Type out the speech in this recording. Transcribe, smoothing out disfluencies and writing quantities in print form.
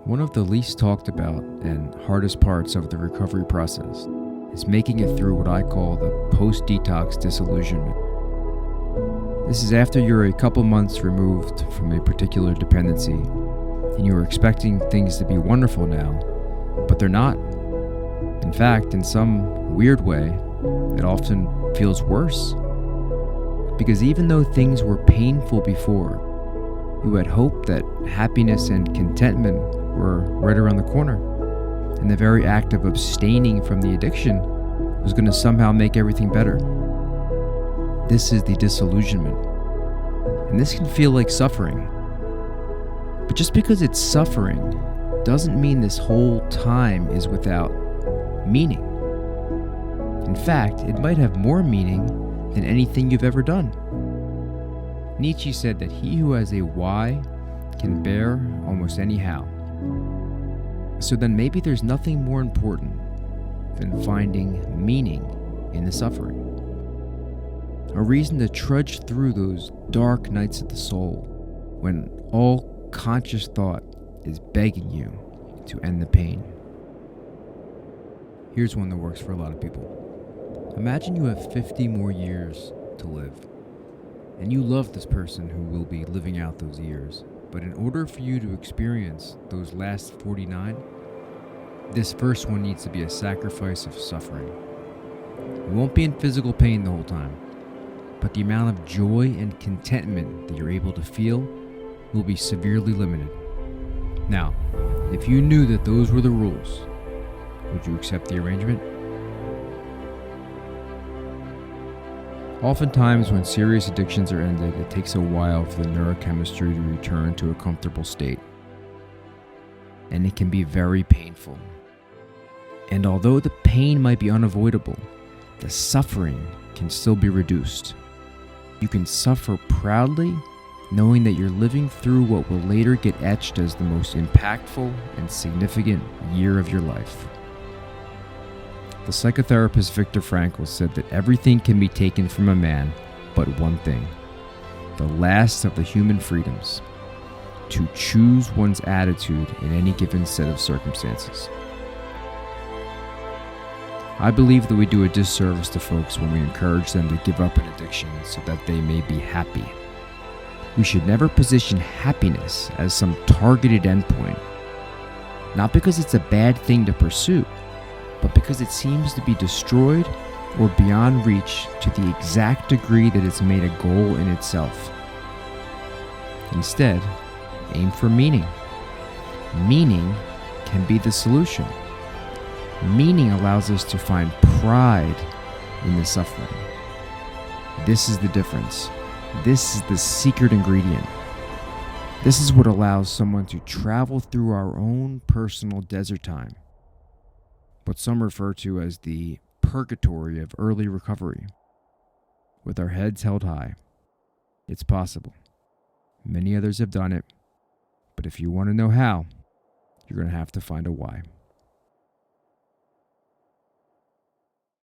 One of the least talked about and hardest parts of the recovery process is making it through what I call the post-detox disillusionment. This is after you're a couple months removed from a particular dependency and you're expecting things to be wonderful now, but they're not. In fact, in some weird way, it often feels worse. Because even though things were painful before, you had hoped that happiness and contentment were right around the corner, and the very act of abstaining from the addiction was going to somehow make everything better. This is the disillusionment, and this can feel like suffering. But just because it's suffering doesn't mean this whole time is without meaning. In fact, it might have more meaning than anything you've ever done. Nietzsche said that he who has a why can bear almost any how. So then maybe there's nothing more important than finding meaning in the suffering. A reason to trudge through those dark nights of the soul when all conscious thought is begging you to end the pain. Here's one that works for a lot of people. Imagine you have 50 more years to live, and you love this person who will be living out those years. But in order for you to experience those last 49, this first one needs to be a sacrifice of suffering. You won't be in physical pain the whole time, but the amount of joy and contentment that you're able to feel will be severely limited. Now, if you knew that those were the rules, would you accept the arrangement? Oftentimes, when serious addictions are ended, it takes a while for the neurochemistry to return to a comfortable state. And it can be very painful. And although the pain might be unavoidable, the suffering can still be reduced. You can suffer proudly, knowing that you're living through what will later get etched as the most impactful and significant year of your life. The psychotherapist Viktor Frankl said that everything can be taken from a man but one thing, the last of the human freedoms, to choose one's attitude in any given set of circumstances. I believe that we do a disservice to folks when we encourage them to give up an addiction so that they may be happy. We should never position happiness as some targeted endpoint, not because it's a bad thing to pursue, but because it seems to be destroyed or beyond reach to the exact degree that it's made a goal in itself. Instead, aim for meaning. Meaning can be the solution. Meaning allows us to find pride in the suffering. This is the difference. This is the secret ingredient. This is what allows someone to travel through our own personal desert time, what some refer to as the purgatory of early recovery. With our heads held high, it's possible. Many others have done it, but if you want to know how, you're going to have to find a why.